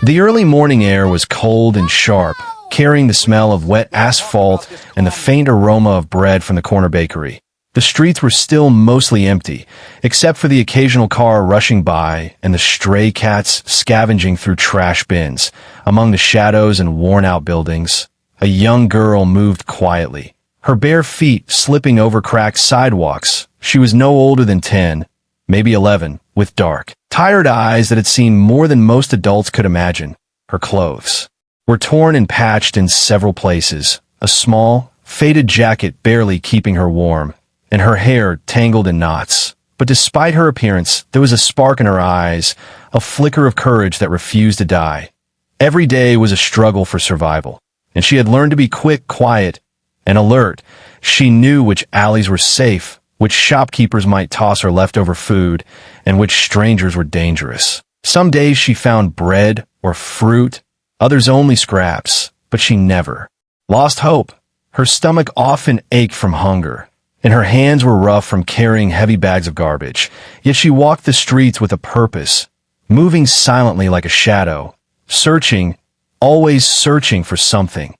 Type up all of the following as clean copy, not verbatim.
The early morning air was cold and sharp, carrying the smell of wet asphalt and the faint aroma of bread from the corner bakery. The streets were still mostly empty, except for the occasional car rushing by and the stray cats scavenging through trash bins. Among the shadows and worn-out buildings, a young girl moved quietly, her bare feet slipping over cracked sidewalks. She was no older than 10, maybe 11, with dark, tired eyes that had seen more than most adults could imagine. Her clothes were torn and patched in several places, a small, faded jacket barely keeping her warm, and her hair tangled in knots. But despite her appearance, there was a spark in her eyes, a flicker of courage that refused to die. Every day was a struggle for survival, and she had learned to be quick, quiet, and alert. She knew which alleys were safe, which shopkeepers might toss her leftover food, and which strangers were dangerous. Some days she found bread or fruit, others only scraps, but she never lost hope. Her stomach often ached from hunger, and her hands were rough from carrying heavy bags of garbage. Yet she walked the streets with a purpose, moving silently like a shadow, searching, always searching for something,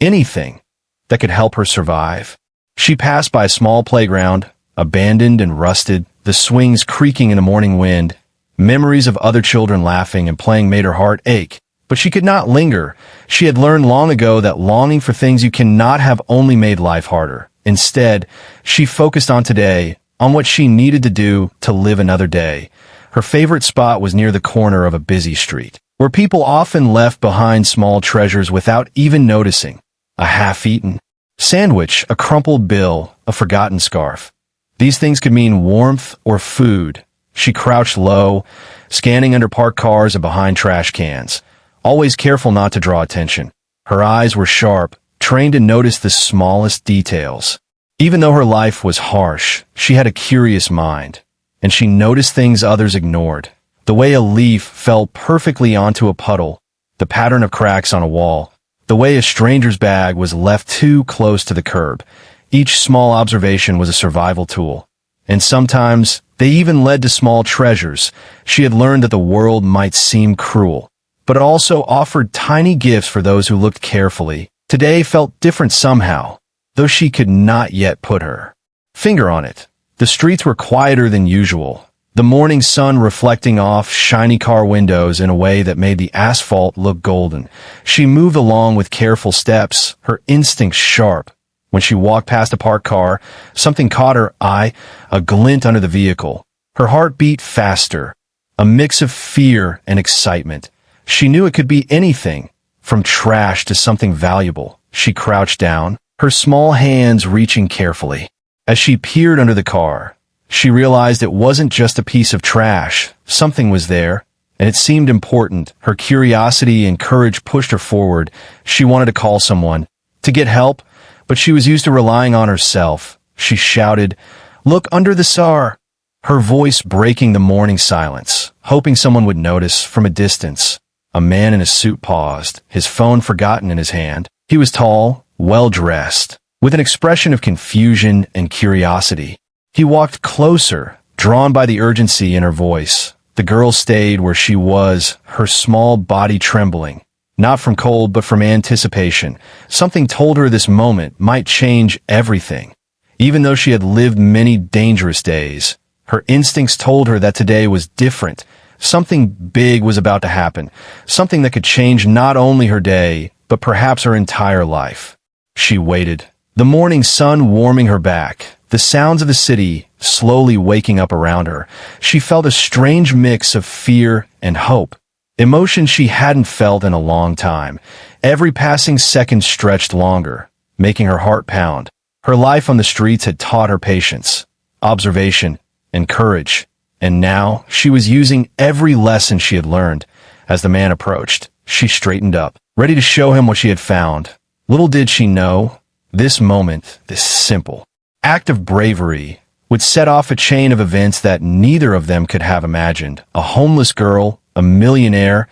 anything, that could help her survive. She passed by a small playground, abandoned and rusted, the swings creaking in the morning wind. Memories of other children laughing and playing made her heart ache. But she could not linger. She had learned long ago that longing for things you cannot have only made life harder. Instead, she focused on today, on what she needed to do to live another day. Her favorite spot was near the corner of a busy street, where people often left behind small treasures without even noticing. A half-eaten sandwich, a crumpled bill, a forgotten scarf. These things could mean warmth or food. She crouched low, scanning under parked cars and behind trash cans, always careful not to draw attention. Her eyes were sharp, trained to notice the smallest details. Even though her life was harsh, she had a curious mind, and she noticed things others ignored. The way a leaf fell perfectly onto a puddle, the pattern of cracks on a wall, the way a stranger's bag was left too close to the curb. Each small observation was a survival tool, and sometimes they even led to small treasures. She had learned that the world might seem cruel, but it also offered tiny gifts for those who looked carefully. Today felt different somehow, though she could not yet put her finger on it. The streets were quieter than usual, the morning sun reflecting off shiny car windows in a way that made the asphalt look golden. She moved along with careful steps, her instincts sharp. When she walked past a parked car, something caught her eye, a glint under the vehicle. Her heart beat faster, a mix of fear and excitement. She knew it could be anything, from trash to something valuable. She crouched down, her small hands reaching carefully. As she peered under the car, she realized it wasn't just a piece of trash. Something was there, and it seemed important. Her curiosity and courage pushed her forward. She wanted to call someone, to get help, but she was used to relying on herself. She shouted, "Look under the SAR!" Her voice breaking the morning silence, hoping someone would notice. From a distance, a man in a suit paused, his phone forgotten in his hand. He was tall, well-dressed, with an expression of confusion and curiosity. He walked closer, drawn by the urgency in her voice. The girl stayed where she was, her small body trembling. Not from cold, but from anticipation. Something told her this moment might change everything. Even though she had lived many dangerous days, her instincts told her that today was different. Something big was about to happen. Something that could change not only her day, but perhaps her entire life. She waited. The morning sun warming her back, the sounds of the city slowly waking up around her. She felt a strange mix of fear and hope. Emotions she hadn't felt in a long time. Every passing second stretched longer, making her heart pound. Her life on the streets had taught her patience, observation, and courage. And now she was using every lesson she had learned. As the man approached, she straightened up, ready to show him what she had found. Little did she know, this moment, this simple act of bravery, would set off a chain of events that neither of them could have imagined. A homeless girl, a millionaire,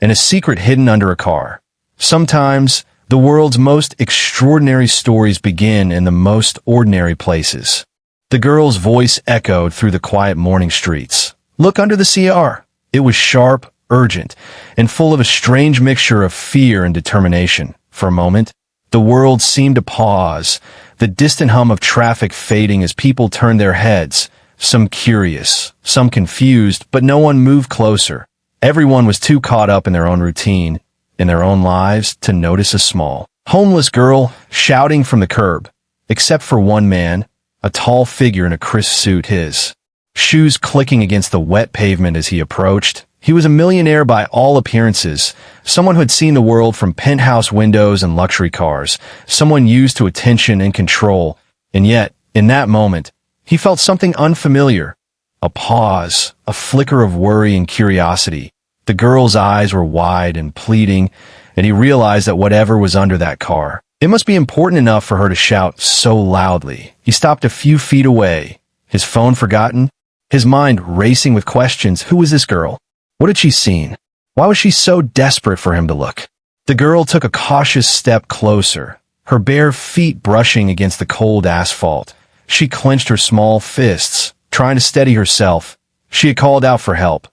and a secret hidden under a car. Sometimes, the world's most extraordinary stories begin in the most ordinary places. The girl's voice echoed through the quiet morning streets. "Look under the CR." It was sharp, urgent, and full of a strange mixture of fear and determination. For a moment, the world seemed to pause, the distant hum of traffic fading as people turned their heads, some curious, some confused, but no one moved closer. Everyone was too caught up in their own routine, in their own lives, to notice a small, homeless girl shouting from the curb, except for one man, a tall figure in a crisp suit, his shoes clicking against the wet pavement as he approached. He was a millionaire by all appearances, someone who had seen the world from penthouse windows and luxury cars, someone used to attention and control, and yet, in that moment, he felt something unfamiliar. A pause, a flicker of worry and curiosity. The girl's eyes were wide and pleading, and he realized that whatever was under that car, it must be important enough for her to shout so loudly. He stopped a few feet away, his phone forgotten, his mind racing with questions. Who was this girl? What had she seen? Why was she so desperate for him to look? The girl took a cautious step closer, her bare feet brushing against the cold asphalt. She clenched her small fists, trying to steady herself. She had called out for help,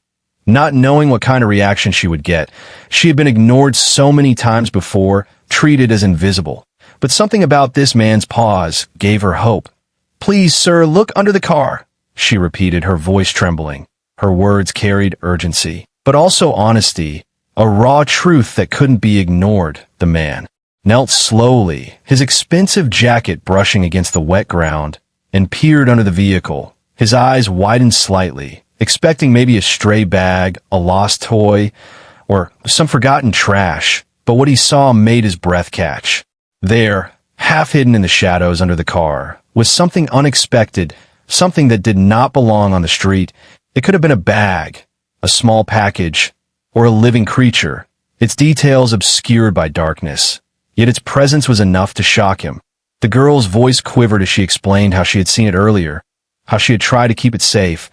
not knowing what kind of reaction she would get. She had been ignored so many times before, treated as invisible. But something about this man's pause gave her hope. "Please, sir, look under the car," she repeated, her voice trembling. Her words carried urgency, but also honesty, a raw truth that couldn't be ignored. The man knelt slowly, his expensive jacket brushing against the wet ground, and peered under the vehicle. His eyes widened slightly, expecting maybe a stray bag, a lost toy, or some forgotten trash. But what he saw made his breath catch. There, half hidden in the shadows under the car, was something unexpected, something that did not belong on the street. It could have been a bag, a small package, or a living creature, its details obscured by darkness. Yet its presence was enough to shock him. The girl's voice quivered as she explained how she had seen it earlier, how she had tried to keep it safe,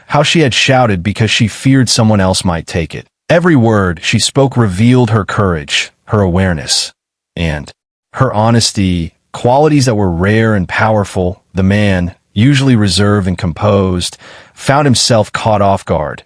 how she had shouted because she feared someone else might take it. Every word she spoke revealed her courage, her awareness, and her honesty, qualities that were rare and powerful. The man, usually reserved and composed, found himself caught off guard,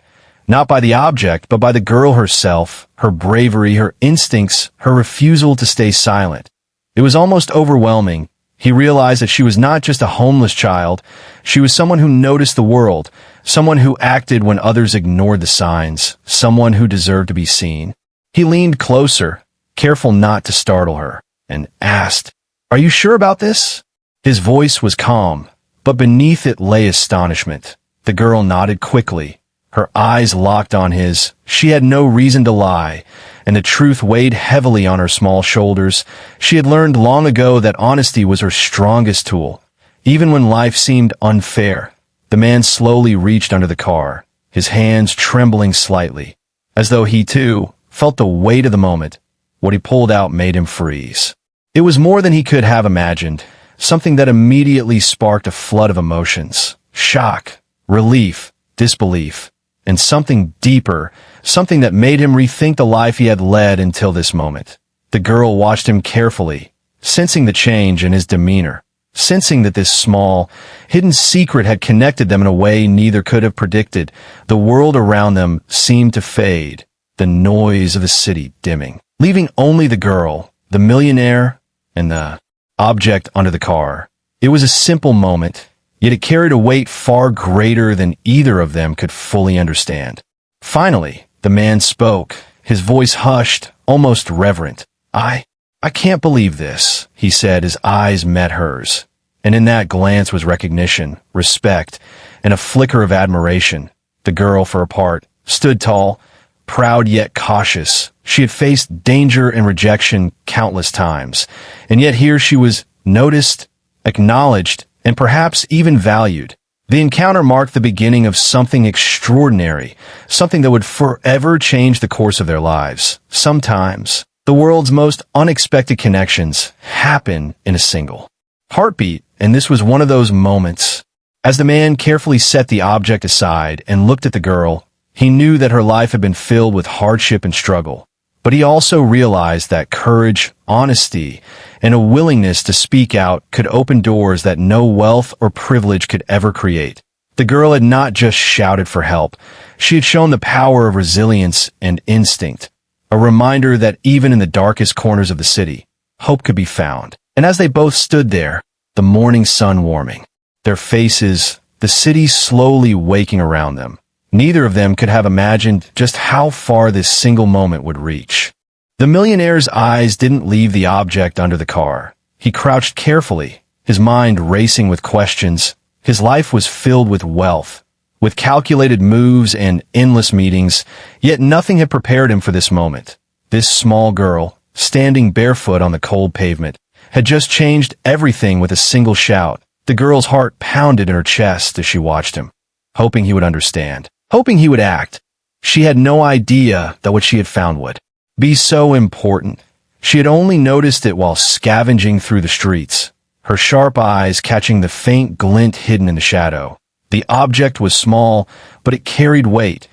not by the object, but by the girl herself, her bravery, her instincts, her refusal to stay silent. It was almost overwhelming. He realized that she was not just a homeless child, she was someone who noticed the world, someone who acted when others ignored the signs, someone who deserved to be seen. He leaned closer, careful not to startle her, and asked, "Are you sure about this?" His voice was calm, but beneath it lay astonishment. The girl nodded quickly, her eyes locked on his. She had no reason to lie, and the truth weighed heavily on her small shoulders. She had learned long ago that honesty was her strongest tool, even when life seemed unfair. The man slowly reached under the car, his hands trembling slightly, as though he too felt the weight of the moment. What he pulled out made him freeze. It was more than he could have imagined, something that immediately sparked a flood of emotions: shock, relief, disbelief, and something deeper, something that made him rethink the life he had led until this moment. The girl watched him carefully, sensing the change in his demeanor, sensing that this small, hidden secret had connected them in a way neither could have predicted. The world around them seemed to fade, the noise of the city dimming, leaving only the girl, the millionaire, and the object under the car. It was a simple moment, yet it carried a weight far greater than either of them could fully understand. Finally, the man spoke, his voice hushed, almost reverent. I can't believe this," he said. His eyes met hers, and in that glance was recognition, respect, and a flicker of admiration. The girl, for her part, stood tall, proud yet cautious. She had faced danger and rejection countless times, and yet here she was noticed, acknowledged, and perhaps even valued. The encounter marked the beginning of something extraordinary, something that would forever change the course of their lives. Sometimes, the world's most unexpected connections happen in a single heartbeat, and this was one of those moments. As the man carefully set the object aside and looked at the girl, he knew that her life had been filled with hardship and struggle. But he also realized that courage, honesty, and a willingness to speak out could open doors that no wealth or privilege could ever create. The girl had not just shouted for help. She had shown the power of resilience and instinct, a reminder that even in the darkest corners of the city, hope could be found. And as they both stood there, the morning sun warming, their faces, the city slowly waking around them, neither of them could have imagined just how far this single moment would reach. The millionaire's eyes didn't leave the object under the car. He crouched carefully, his mind racing with questions. His life was filled with wealth, with calculated moves and endless meetings, yet nothing had prepared him for this moment. This small girl, standing barefoot on the cold pavement, had just changed everything with a single shout. The girl's heart pounded in her chest as she watched him, hoping he would understand, hoping he would act. She had no idea that what she had found would be so important. She had only noticed it while scavenging through the streets, her sharp eyes catching the faint glint hidden in the shadow. The object was small, but it carried weight,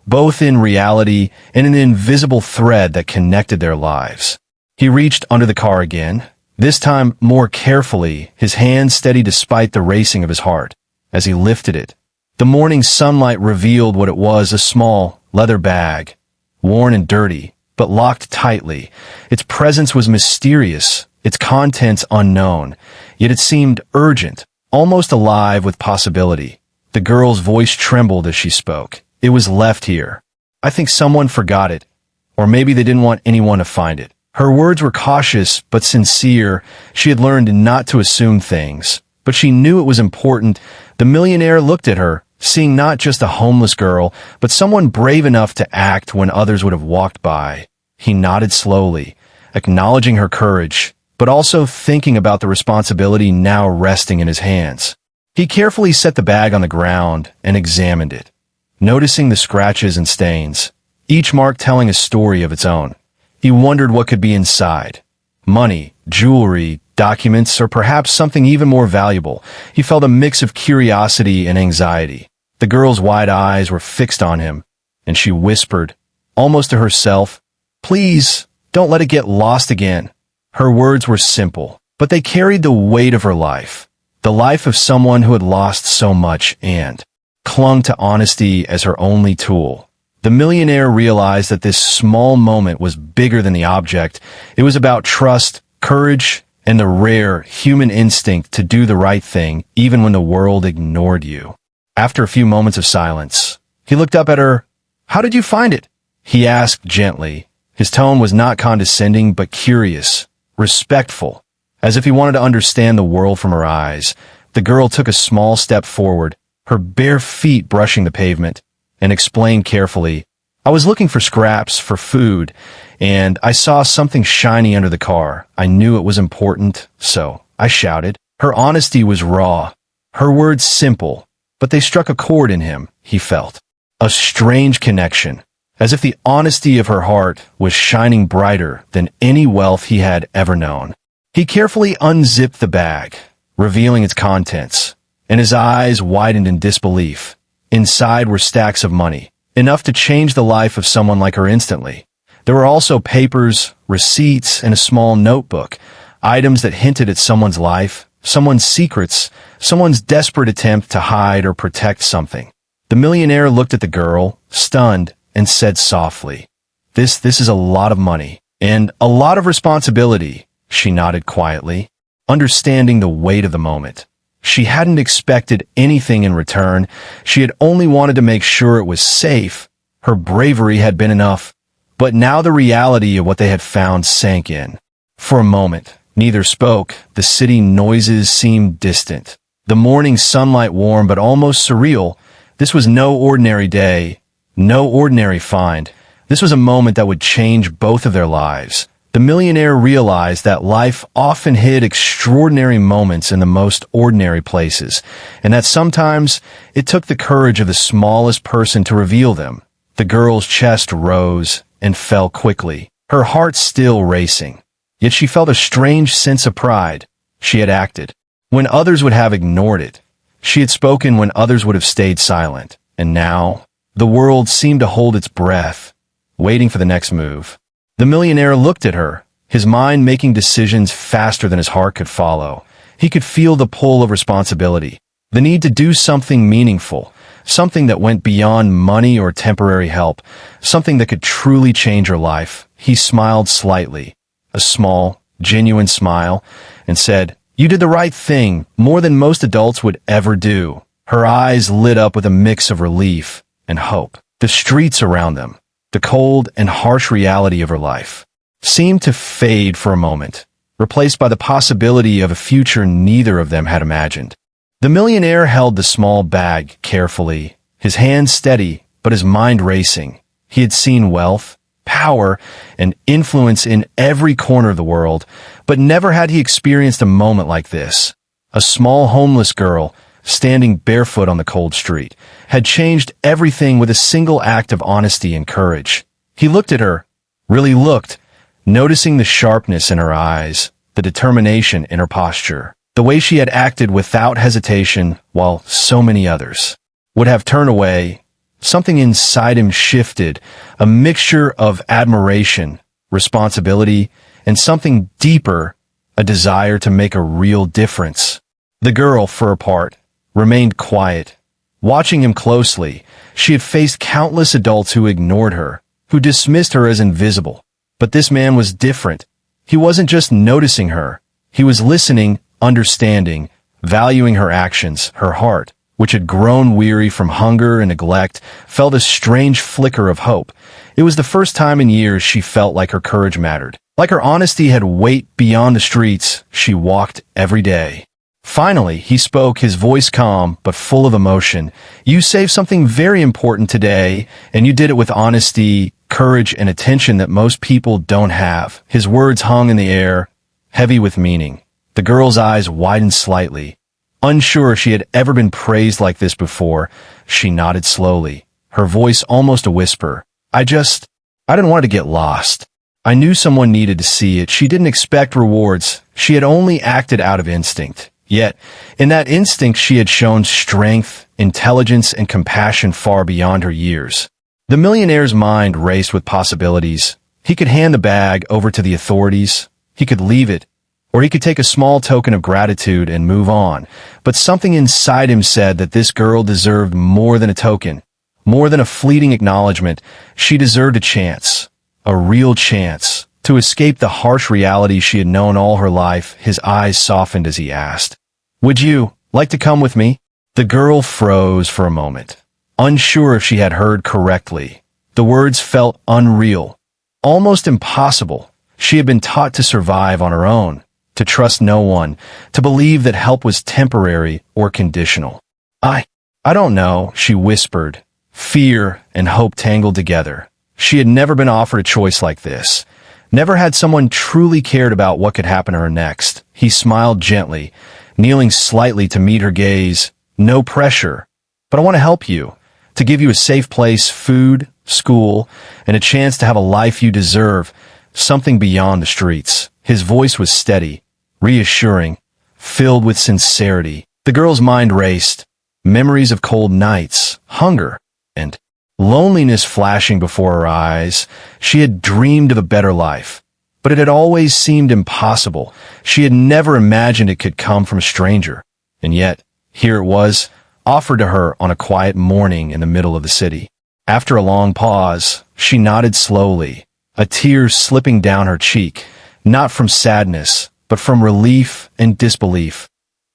both in reality and in an invisible thread that connected their lives. He reached under the car again, this time more carefully, his hand steady despite the racing of his heart. As he lifted it, the morning sunlight revealed what it was, a small leather bag, worn and dirty, but locked tightly. Its presence was mysterious, its contents unknown, yet it seemed urgent, almost alive with possibility. The girl's voice trembled as she spoke. It was left here. I think someone forgot it, or maybe they didn't want anyone to find it. Her words were cautious but sincere. She had learned not to assume things, but she knew it was important. The millionaire looked at her, seeing not just a homeless girl, but someone brave enough to act when others would have walked by. He nodded slowly, acknowledging her courage, but also thinking about the responsibility now resting in his hands. He carefully set the bag on the ground and examined it, noticing the scratches and stains, each mark telling a story of its own. He wondered what could be inside. Money, jewelry, documents, or perhaps something even more valuable. He felt a mix of curiosity and anxiety. The girl's wide eyes were fixed on him, and she whispered, almost to herself, "Please, don't let it get lost again." Her words were simple, but they carried the weight of her life, the life of someone who had lost so much and clung to honesty as her only tool. The millionaire realized that this small moment was bigger than the object. It was about trust, courage, and the rare human instinct to do the right thing even when the world ignored you. After a few moments of silence, he looked up at her. "How did you find it?" he asked gently. His tone was not condescending but curious, respectful, as if he wanted to understand the world from her eyes. The girl took a small step forward, her bare feet brushing the pavement, and explained carefully, "I was looking for scraps for food, and I saw something shiny under the car. I knew it was important, so I shouted." Her honesty was raw, her words simple, but they struck a chord in him, he felt. A strange connection, as if the honesty of her heart was shining brighter than any wealth he had ever known. He carefully unzipped the bag, revealing its contents, and his eyes widened in disbelief. Inside were stacks of money, enough to change the life of someone like her instantly. There were also papers, receipts, and a small notebook, items that hinted at someone's life, someone's secrets, someone's desperate attempt to hide or protect something. The millionaire looked at the girl, stunned, and said softly, This is a lot of money, and a lot of responsibility." She nodded quietly, understanding the weight of the moment. She hadn't expected anything in return. She had only wanted to make sure it was safe. Her bravery had been enough. But now the reality of what they had found sank in. For a moment, neither spoke. The city noises seemed distant. The morning sunlight warm but almost surreal. This was no ordinary day, no ordinary find. This was a moment that would change both of their lives. The millionaire realized that life often hid extraordinary moments in the most ordinary places, and that sometimes it took the courage of the smallest person to reveal them. The girl's chest rose and fell quickly, her heart still racing. Yet she felt a strange sense of pride. She had acted when others would have ignored it. She had spoken when others would have stayed silent. And now, the world seemed to hold its breath, waiting for the next move. The millionaire looked at her, his mind making decisions faster than his heart could follow. He could feel the pull of responsibility, The need to do something meaningful, something that went beyond money or temporary help, something that could truly change her life. He smiled slightly, a small, genuine smile, and said, "You did the right thing, more than most adults would ever do." Her eyes lit up with a mix of relief and hope. The streets around them, the cold and harsh reality of her life, seemed to fade for a moment, replaced by the possibility of a future neither of them had imagined. The millionaire held the small bag carefully, his hands steady, but his mind racing. He had seen wealth, power, and influence in every corner of the world, but never had he experienced a moment like this. A small homeless girl, standing barefoot on the cold street, had changed everything with a single act of honesty and courage. He looked at her, really looked, noticing the sharpness in her eyes, the determination in her posture, the way she had acted without hesitation while so many others would have turned away. Something inside him shifted, a mixture of admiration, responsibility, and something deeper, a desire to make a real difference. The girl, for her part, remained quiet, watching him closely. She had faced countless adults who ignored her, who dismissed her as invisible. But this man was different. He wasn't just noticing her. He was listening, understanding, valuing her actions. Her heart, which had grown weary from hunger and neglect, felt a strange flicker of hope. It was the first time in years she felt like her courage mattered. Like her honesty had weight beyond the streets she walked every day. Finally, he spoke, his voice calm but full of emotion. "You saved something very important today, and you did it with honesty, courage, and attention that most people don't have." His words hung in the air, heavy with meaning. The girl's eyes widened slightly. Unsure she had ever been praised like this before, she nodded slowly, her voice almost a whisper. I didn't want to get lost. I knew someone needed to see it." She didn't expect rewards. She had only acted out of instinct. Yet, in that instinct she had shown strength, intelligence, and compassion far beyond her years. The millionaire's mind raced with possibilities. He could hand the bag over to the authorities, he could leave it, or he could take a small token of gratitude and move on. But something inside him said that this girl deserved more than a token, more than a fleeting acknowledgement. She deserved a chance, a real chance, to escape the harsh reality she had known all her life. His eyes softened as he asked, "Would you like to come with me?" The girl froze for a moment, unsure if she had heard correctly. The words felt unreal, almost impossible. She had been taught to survive on her own, to trust no one, to believe that help was temporary or conditional. I don't know," she whispered, fear and hope tangled together. She had never been offered a choice like this. Never had someone truly cared about what could happen to her next. He smiled gently, kneeling slightly to meet her gaze. "No pressure, but I want to help you, to give you a safe place, food, school, and a chance to have a life you deserve, something beyond the streets." His voice was steady, reassuring, filled with sincerity. The girl's mind raced, memories of cold nights, hunger, and loneliness flashing before her eyes. She had dreamed of a better life, but it had always seemed impossible. She had never imagined it could come from a stranger. And yet, here it was, offered to her on a quiet morning in the middle of the city. After a long pause, she nodded slowly, a tear slipping down her cheek, not from sadness, but from relief and disbelief.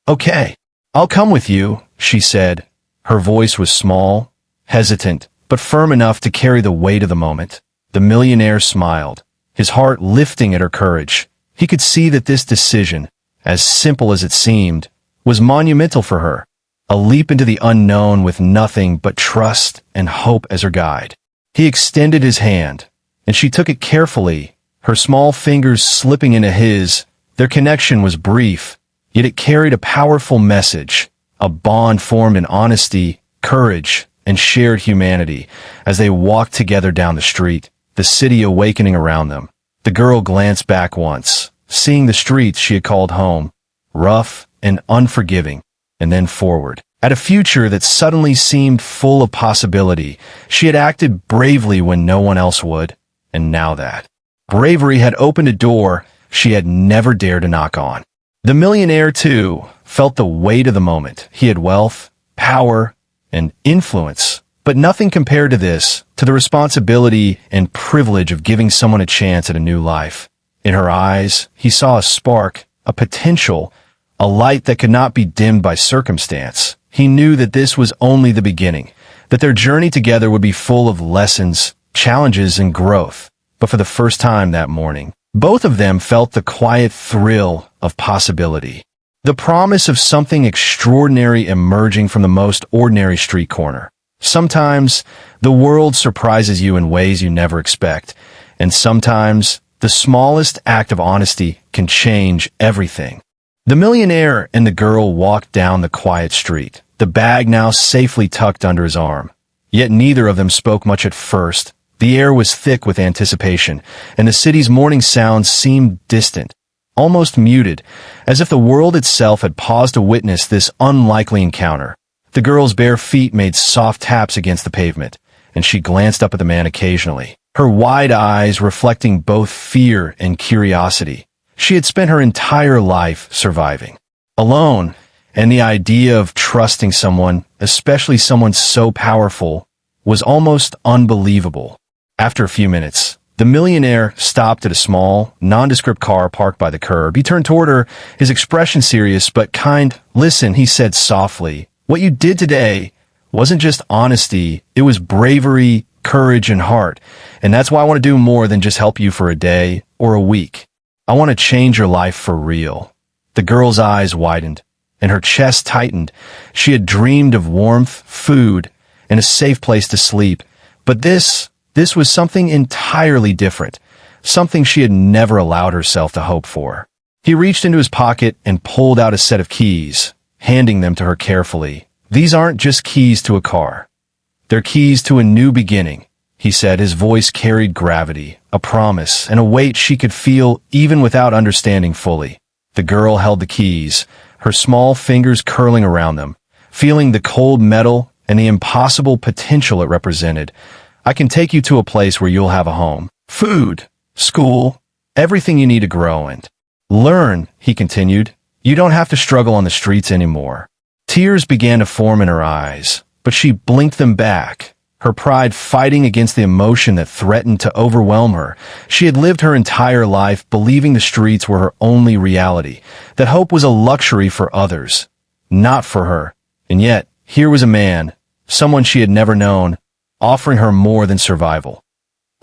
"Okay, I'll come with you," she said. Her voice was small, hesitant, but firm enough to carry the weight of the moment. The millionaire smiled, his heart lifting at her courage. He could see that this decision, as simple as it seemed, was monumental for her, a leap into the unknown with nothing but trust and hope as her guide. He extended his hand, and she took it carefully, her small fingers slipping into his. Their connection was brief, yet it carried a powerful message, a bond formed in honesty, courage, and shared humanity. As they walked together down the street, the city awakening around them, the girl glanced back once, seeing the streets she had called home, rough and unforgiving, and then forward, at a future that suddenly seemed full of possibility. She had acted bravely when no one else would, and now that bravery had opened a door she had never dared to knock on. The millionaire, too, felt the weight of the moment. He had wealth, power, and influence, but nothing compared to this, to the responsibility and privilege of giving someone a chance at a new life. In her eyes, he saw a spark, a potential, a light that could not be dimmed by circumstance. He knew that this was only the beginning, that their journey together would be full of lessons, challenges, and growth. But for the first time that morning, both of them felt the quiet thrill of possibility. The promise of something extraordinary emerging from the most ordinary street corner. Sometimes, the world surprises you in ways you never expect, and sometimes, the smallest act of honesty can change everything. The millionaire and the girl walked down the quiet street, the bag now safely tucked under his arm. Yet neither of them spoke much at first. The air was thick with anticipation, and the city's morning sounds seemed distant, almost muted, as if the world itself had paused to witness this unlikely encounter. The girl's bare feet made soft taps against the pavement, and she glanced up at the man occasionally, her wide eyes reflecting both fear and curiosity. She had spent her entire life surviving, alone, and the idea of trusting someone, especially someone so powerful, was almost unbelievable. After a few minutes, the millionaire stopped at a small, nondescript car parked by the curb. He turned toward her, his expression serious but kind. "Listen," he said softly, "what you did today wasn't just honesty, it was bravery, courage, and heart. And that's why I want to do more than just help you for a day or a week. I want to change your life for real." The girl's eyes widened, and her chest tightened. She had dreamed of warmth, food, and a safe place to sleep. But this was something entirely different, something she had never allowed herself to hope for. He reached into his pocket and pulled out a set of keys, handing them to her carefully. "These aren't just keys to a car. They're keys to a new beginning," he said. His voice carried gravity, a promise, and a weight she could feel even without understanding fully. The girl held the keys, her small fingers curling around them, feeling the cold metal and the impossible potential it represented. "I can take you to a place where you'll have a home, food, school, everything you need to grow and learn," he continued. "You don't have to struggle on the streets anymore." Tears began to form in her eyes, but she blinked them back, her pride fighting against the emotion that threatened to overwhelm her. She had lived her entire life believing the streets were her only reality, that hope was a luxury for others, not for her. And yet, here was a man, someone she had never known, offering her more than survival,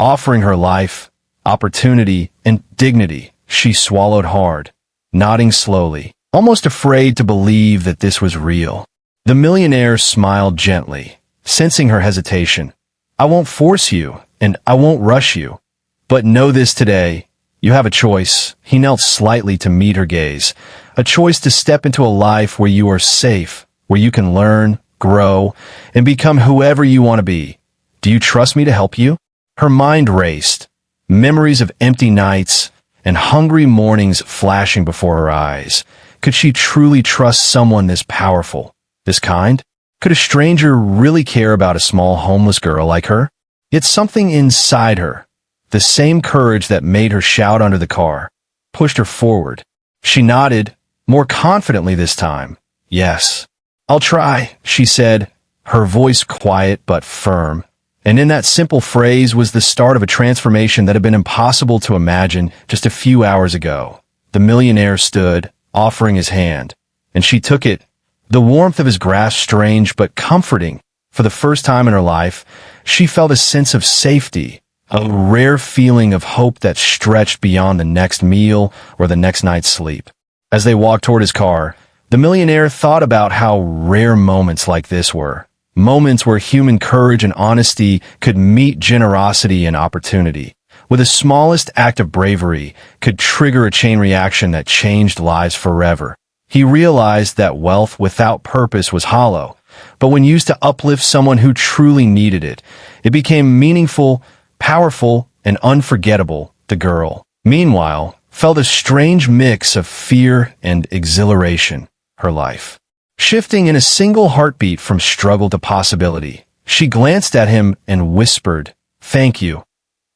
offering her life, opportunity, and dignity. She swallowed hard, nodding slowly, almost afraid to believe that this was real. The millionaire smiled gently, sensing her hesitation. "I won't force you, and I won't rush you. But know this today, you have a choice." He knelt slightly to meet her gaze, a choice to step into a life where you are safe, where you can learn, grow, and become whoever you want to be. "Do you trust me to help you?" Her mind raced, memories of empty nights and hungry mornings flashing before her eyes. Could she truly trust someone this powerful, this kind? Could a stranger really care about a small homeless girl like her? Yet something inside her, the same courage that made her shout under the car, pushed her forward. She nodded, more confidently this time. "Yes, I'll try," she said, her voice quiet but firm. And in that simple phrase was the start of a transformation that had been impossible to imagine just a few hours ago. The millionaire stood, offering his hand, and she took it, the warmth of his grasp strange but comforting. For the first time in her life, she felt a sense of safety, a rare feeling of hope that stretched beyond the next meal or the next night's sleep. As they walked toward his car, the millionaire thought about how rare moments like this were. Moments where human courage and honesty could meet generosity and opportunity, where the smallest act of bravery could trigger a chain reaction that changed lives forever. He realized that wealth without purpose was hollow, but when used to uplift someone who truly needed it, it became meaningful, powerful, and unforgettable. The girl, meanwhile, felt a strange mix of fear and exhilaration. Her life shifting in a single heartbeat from struggle to possibility. She glanced at him and whispered, "Thank you."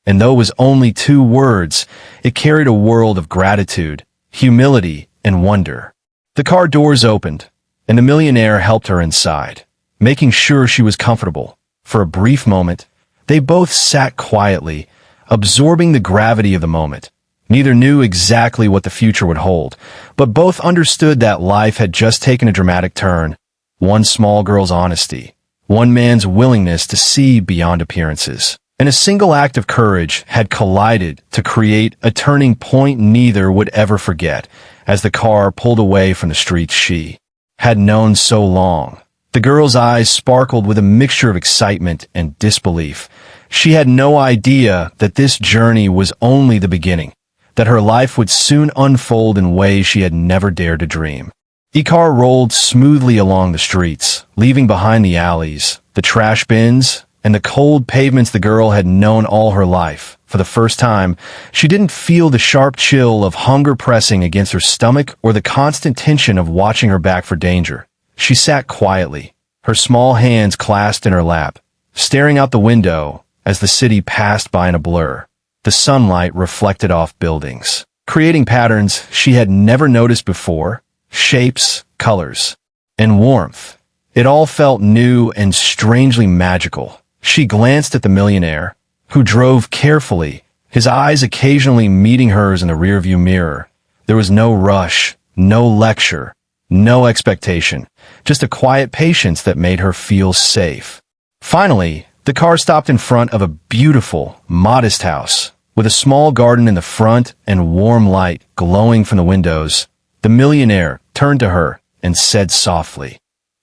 And though it was only 2 words, it carried a world of gratitude, humility, and wonder. The car doors opened, and the millionaire helped her inside, making sure she was comfortable. For a brief moment, they both sat quietly, absorbing the gravity of the moment. Neither knew exactly what the future would hold, but both understood that life had just taken a dramatic turn. One small girl's honesty, one man's willingness to see beyond appearances, and a single act of courage had collided to create a turning point neither would ever forget as the car pulled away from the streets she had known so long. The girl's eyes sparkled with a mixture of excitement and disbelief. She had no idea that this journey was only the beginning, that her life would soon unfold in ways she had never dared to dream. The car rolled smoothly along the streets, leaving behind the alleys, the trash bins, and the cold pavements the girl had known all her life. For the first time, she didn't feel the sharp chill of hunger pressing against her stomach or the constant tension of watching her back for danger. She sat quietly, her small hands clasped in her lap, staring out the window as the city passed by in a blur. The sunlight reflected off buildings, creating patterns she had never noticed before, shapes, colors, and warmth. It all felt new and strangely magical. She glanced at the millionaire, who drove carefully, his eyes occasionally meeting hers in the rearview mirror. There was no rush, no lecture, no expectation, just a quiet patience that made her feel safe. Finally, the car stopped in front of a beautiful, modest house, with a small garden in the front and warm light glowing from the windows. The millionaire turned to her and said softly,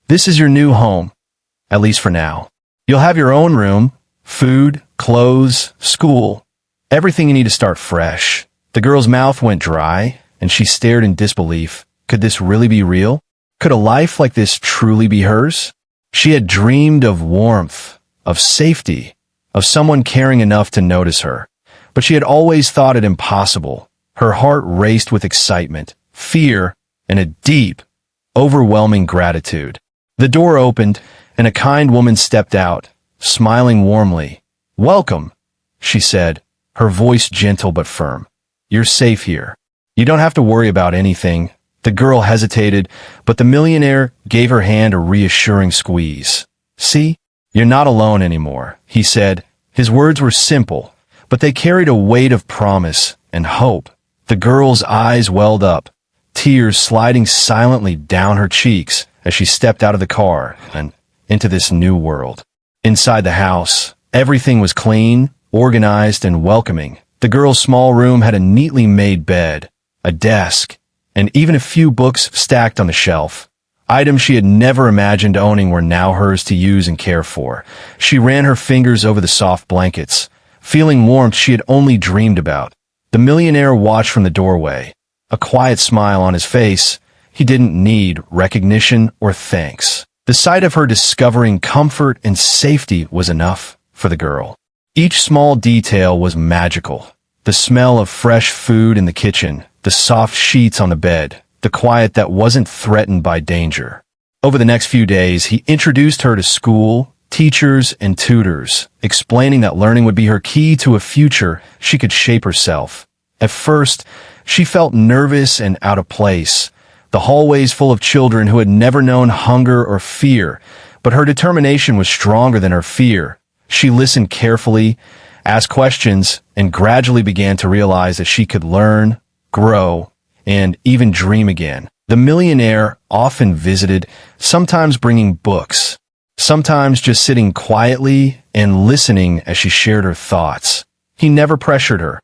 "This is your new home, at least for now. You'll have your own room, food, clothes, school, everything you need to start fresh." The girl's mouth went dry, and she stared in disbelief. Could this really be real? Could a life like this truly be hers? She had dreamed of warmth, of safety, of someone caring enough to notice her, but she had always thought it impossible. Her heart raced with excitement, fear, and a deep, overwhelming gratitude. The door opened, and a kind woman stepped out, smiling warmly. "Welcome," she said, her voice gentle but firm. "You're safe here. You don't have to worry about anything." The girl hesitated, but the millionaire gave her hand a reassuring squeeze. "See, you're not alone anymore," he said. His words were simple, but they carried a weight of promise and hope. The girl's eyes welled up, tears sliding silently down her cheeks as she stepped out of the car and into this new world. Inside the house, everything was clean, organized, and welcoming. The girl's small room had a neatly made bed, a desk, and even a few books stacked on the shelf. Items she had never imagined owning were now hers to use and care for. She ran her fingers over the soft blankets, feeling warmth she had only dreamed about. The millionaire watched from the doorway, a quiet smile on his face. He didn't need recognition or thanks. The sight of her discovering comfort and safety was enough for the girl. Each small detail was magical. The smell of fresh food in the kitchen, the soft sheets on the bed, the quiet that wasn't threatened by danger. Over the next few days, he introduced her to school, teachers, and tutors, explaining that learning would be her key to a future she could shape herself. At first, she felt nervous and out of place, the hallways full of children who had never known hunger or fear, but her determination was stronger than her fear. She listened carefully, asked questions, and gradually began to realize that she could learn, grow, and even dream again. The millionaire often visited, sometimes bringing books, sometimes just sitting quietly and listening as she shared her thoughts. He never pressured her,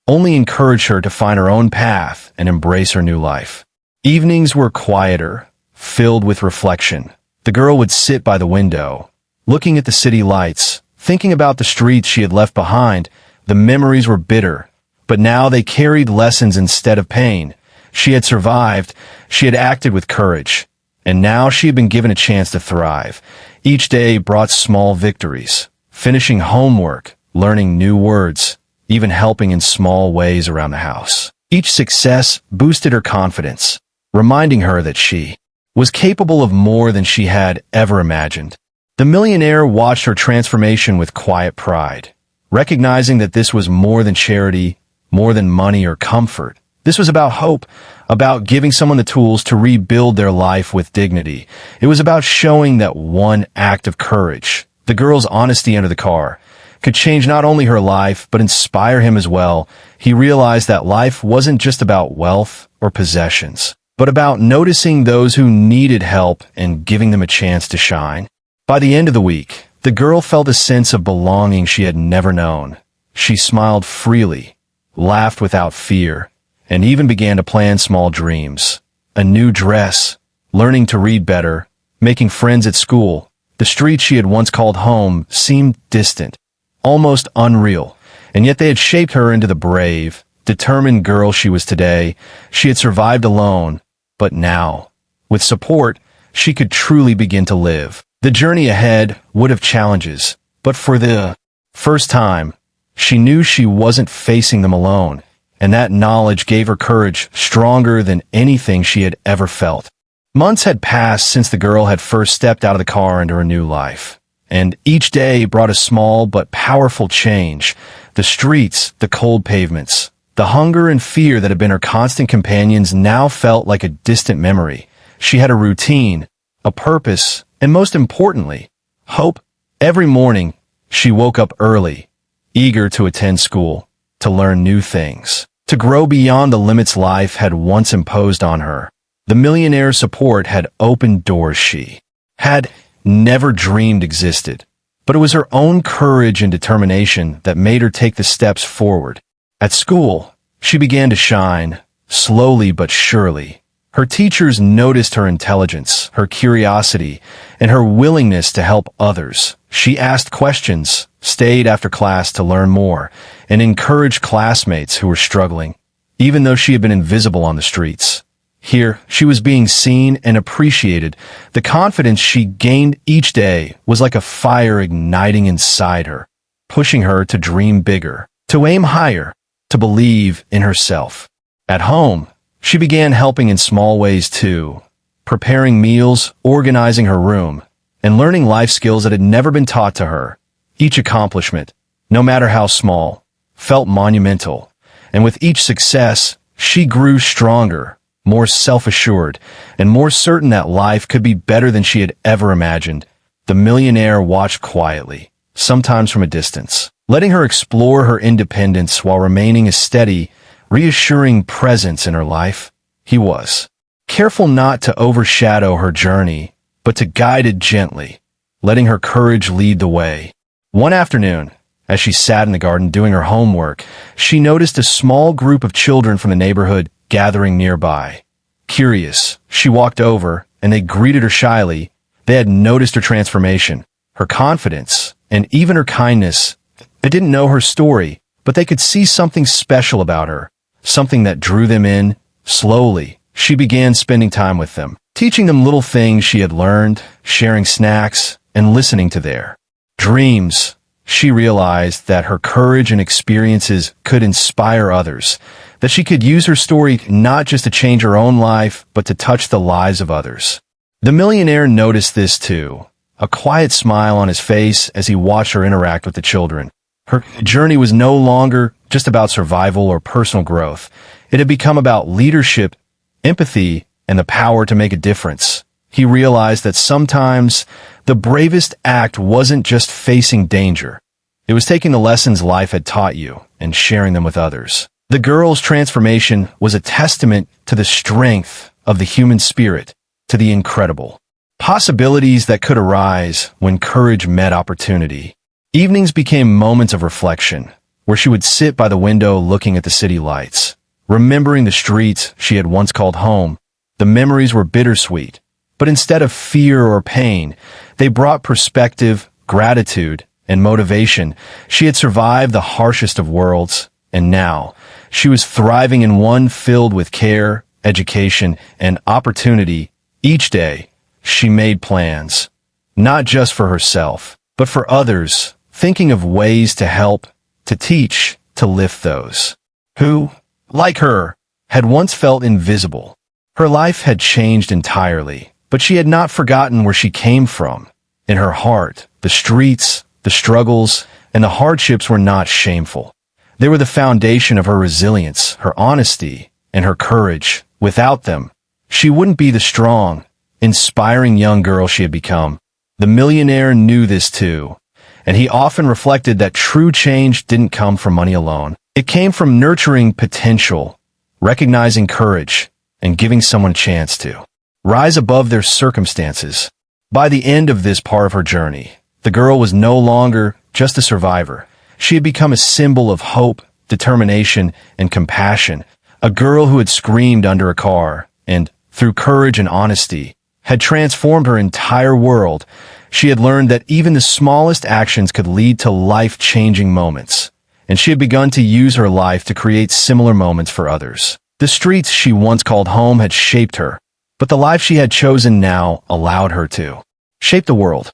only encouraged her to find her own path and embrace her new life. Evenings were quieter, filled with reflection. The girl would sit by the window, looking at the city lights, thinking about the streets she had left behind. The memories were bitter, but now they carried lessons instead of pain. She had survived, she had acted with courage, and now she had been given a chance to thrive. Each day brought small victories, finishing homework, learning new words, even helping in small ways around the house. Each success boosted her confidence, reminding her that she was capable of more than she had ever imagined. The millionaire watched her transformation with quiet pride, recognizing that this was more than charity, more than money or comfort. This was about hope, about giving someone the tools to rebuild their life with dignity. It was about showing that one act of courage, the girl's honesty under the car, could change not only her life, but inspire him as well. He realized that life wasn't just about wealth or possessions, but about noticing those who needed help and giving them a chance to shine. By the end of the week, the girl felt a sense of belonging she had never known. She smiled freely, laughed without fear, and even began to plan small dreams. A new dress, learning to read better, making friends at school. The streets she had once called home seemed distant, almost unreal, and yet they had shaped her into the brave, determined girl she was today. She had survived alone, but now, with support, she could truly begin to live. The journey ahead would have challenges, but for the first time, she knew she wasn't facing them alone, and that knowledge gave her courage stronger than anything she had ever felt. Months had passed since the girl had first stepped out of the car into her new life, and each day brought a small but powerful change. The streets, the cold pavements, the hunger and fear that had been her constant companions now felt like a distant memory. She had a routine, a purpose, and most importantly, hope. Every morning, she woke up early, eager to attend school, to learn new things, to grow beyond the limits life had once imposed on her. The Millionaire's support had opened doors she had never dreamed existed, but it was her own courage and determination that made her take the steps forward. At school, she began to shine, slowly but surely. Her teachers noticed her intelligence, her curiosity, and her willingness to help others. She asked questions, stayed after class to learn more, and encouraged classmates who were struggling, even though she had been invisible on the streets. Here, she was being seen and appreciated. The confidence she gained each day was like a fire igniting inside her, pushing her to dream bigger, to aim higher, to believe in herself. At home, she began helping in small ways too, preparing meals, organizing her room, and learning life skills that had never been taught to her. Each accomplishment, no matter how small, felt monumental, and with each success, she grew stronger, more self-assured, and more certain that life could be better than she had ever imagined. The Millionaire watched quietly, sometimes from a distance, letting her explore her independence while remaining a steady, reassuring presence in her life. He was careful not to overshadow her journey, but to guide it gently, letting her courage lead the way. One afternoon, as she sat in the garden doing her homework, she noticed a small group of children from the neighborhood gathering nearby. Curious, she walked over, and they greeted her shyly. They had noticed her transformation, her confidence, and even her kindness. They didn't know her story, but they could see something special about her, something that drew them in. Slowly, she began spending time with them, teaching them little things she had learned, sharing snacks, and listening to their dreams. She realized that her courage and experiences could inspire others, that she could use her story not just to change her own life, but to touch the lives of others. The Millionaire noticed this too, a quiet smile on his face as he watched her interact with the children. Her journey was no longer just about survival or personal growth. It had become about leadership, empathy, and the power to make a difference. He realized that sometimes the bravest act wasn't just facing danger. It was taking the lessons life had taught you and sharing them with others. The girl's transformation was a testament to the strength of the human spirit, to the incredible possibilities that could arise when courage met opportunity. Evenings became moments of reflection, where she would sit by the window looking at the city lights, remembering the streets she had once called home. The memories were bittersweet, but instead of fear or pain, they brought perspective, gratitude, and motivation. She had survived the harshest of worlds, and now she was thriving in one filled with care, education, and opportunity. Each day, she made plans, not just for herself, but for others, thinking of ways to help, to teach, to lift those who, like her, had once felt invisible. Her life had changed entirely, but she had not forgotten where she came from. In her heart, the streets, the struggles, and the hardships were not shameful. They were the foundation of her resilience, her honesty, and her courage. Without them, she wouldn't be the strong, inspiring young girl she had become. The millionaire knew this too, and he often reflected that true change didn't come from money alone. It came from nurturing potential, recognizing courage, and giving someone a chance to rise above their circumstances. By the end of this part of her journey, the girl was no longer just a survivor. She had become a symbol of hope, determination, and compassion, a girl who had screamed under a car and, through courage and honesty, had transformed her entire world. She had learned that even the smallest actions could lead to life-changing moments, and she had begun to use her life to create similar moments for others. The streets she once called home had shaped her, but the life she had chosen now allowed her to shape the world.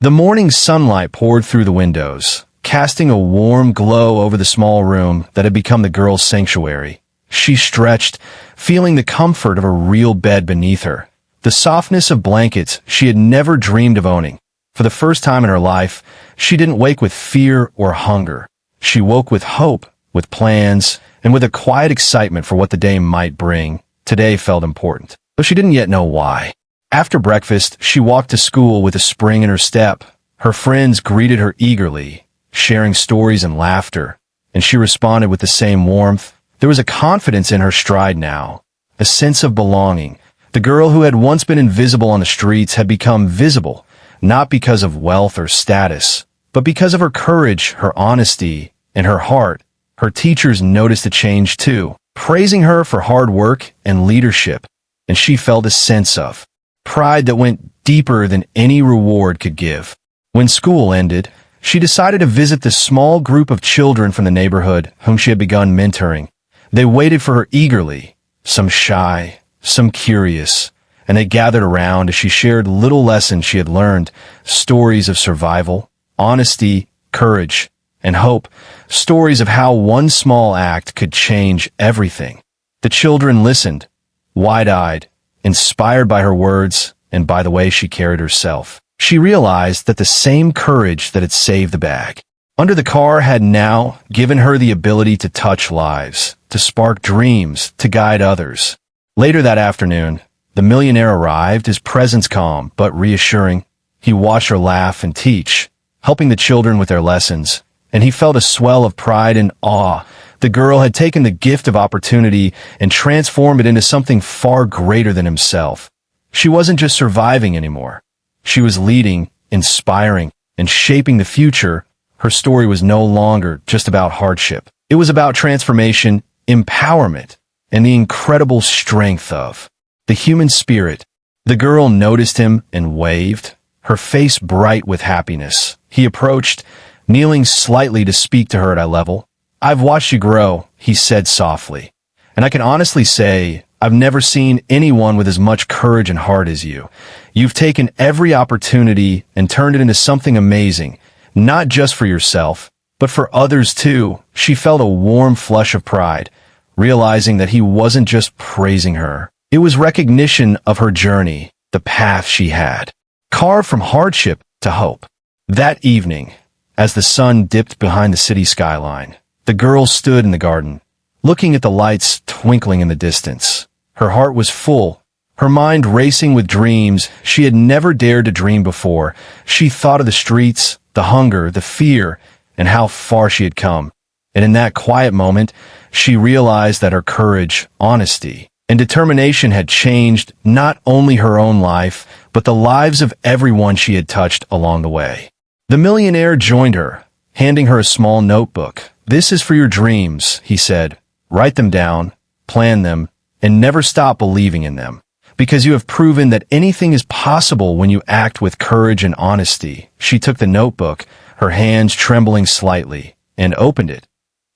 The morning sunlight poured through the windows, casting a warm glow over the small room that had become the girl's sanctuary. She stretched, feeling the comfort of a real bed beneath her, the softness of blankets she had never dreamed of owning. For the first time in her life, she didn't wake with fear or hunger. She woke with hope, with plans, and with a quiet excitement for what the day might bring. Today felt important, though she didn't yet know why. After breakfast, she walked to school with a spring in her step. Her friends greeted her eagerly, sharing stories and laughter, and she responded with the same warmth. There was a confidence in her stride now, a sense of belonging. The girl who had once been invisible on the streets had become visible, not because of wealth or status, but because of her courage, her honesty, and her heart. Her teachers noticed a change too, praising her for hard work and leadership, and she felt a sense of pride that went deeper than any reward could give. When school ended, she decided to visit the small group of children from the neighborhood whom she had begun mentoring. They waited for her eagerly, some shy, some curious, and they gathered around as she shared little lessons she had learned, stories of survival, honesty, courage, and hope, stories of how one small act could change everything. The children listened, wide-eyed, inspired by her words and by the way she carried herself. She realized that the same courage that had saved the bag under the car had now given her the ability to touch lives, to spark dreams, to guide others. Later that afternoon, the millionaire arrived, his presence calm but reassuring. He watched her laugh and teach, helping the children with their lessons, and he felt a swell of pride and awe. The girl had taken the gift of opportunity and transformed it into something far greater than himself. She wasn't just surviving anymore. She was leading, inspiring, and shaping the future. Her story was no longer just about hardship. It was about transformation, empowerment, and the incredible strength of the human spirit. The girl noticed him and waved, her face bright with happiness. He approached, kneeling slightly to speak to her at eye level. "I've watched you grow," he said softly, "and I can honestly say I've never seen anyone with as much courage and heart as you. You've taken every opportunity and turned it into something amazing, not just for yourself, but for others too." She felt a warm flush of pride, realizing that he wasn't just praising her. It was recognition of her journey, the path she had carved from hardship to hope. That evening, as the sun dipped behind the city skyline, the girl stood in the garden, looking at the lights twinkling in the distance. Her heart was full, her mind racing with dreams she had never dared to dream before. She thought of the streets, the hunger, the fear, and how far she had come. And in that quiet moment, she realized that her courage, honesty, and determination had changed not only her own life, but the lives of everyone she had touched along the way. The millionaire joined her, handing her a small notebook. "This is for your dreams," he said. "Write them down, plan them, and never stop believing in them, because you have proven that anything is possible when you act with courage and honesty." She took the notebook, her hands trembling slightly, and opened it,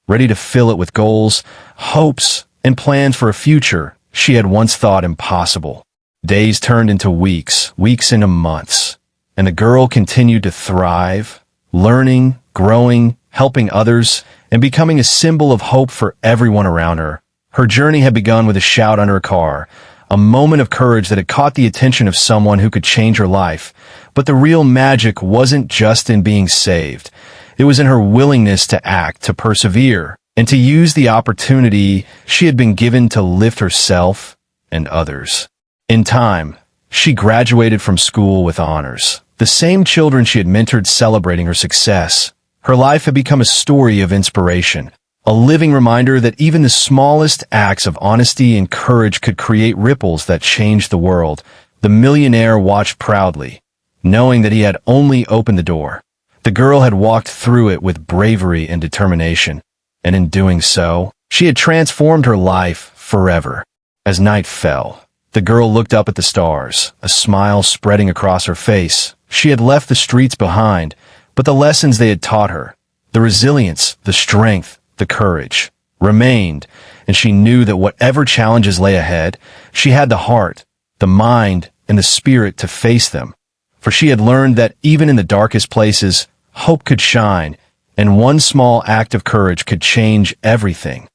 ready to fill it with goals, hopes, and plans for a future she had once thought impossible. Days turned into weeks, weeks into months, and the girl continued to thrive, learning, growing, helping others, and becoming a symbol of hope for everyone around her. Her journey had begun with a shout under a car, a moment of courage that had caught the attention of someone who could change her life. But the real magic wasn't just in being saved. It was in her willingness to act, to persevere, and to use the opportunity she had been given to lift herself and others. In time, she graduated from school with honors. The same children she had mentored celebrating her success. Her life had become a story of inspiration, a living reminder that even the smallest acts of honesty and courage could create ripples that changed the world. The millionaire watched proudly, knowing that he had only opened the door. The girl had walked through it with bravery and determination, and in doing so, she had transformed her life forever. As night fell, the girl looked up at the stars, a smile spreading across her face. She had left the streets behind, but the lessons they had taught her, the resilience, the strength, the courage, remained, and she knew that whatever challenges lay ahead, she had the heart, the mind, and the spirit to face them. For she had learned that even in the darkest places, hope could shine, and one small act of courage could change everything.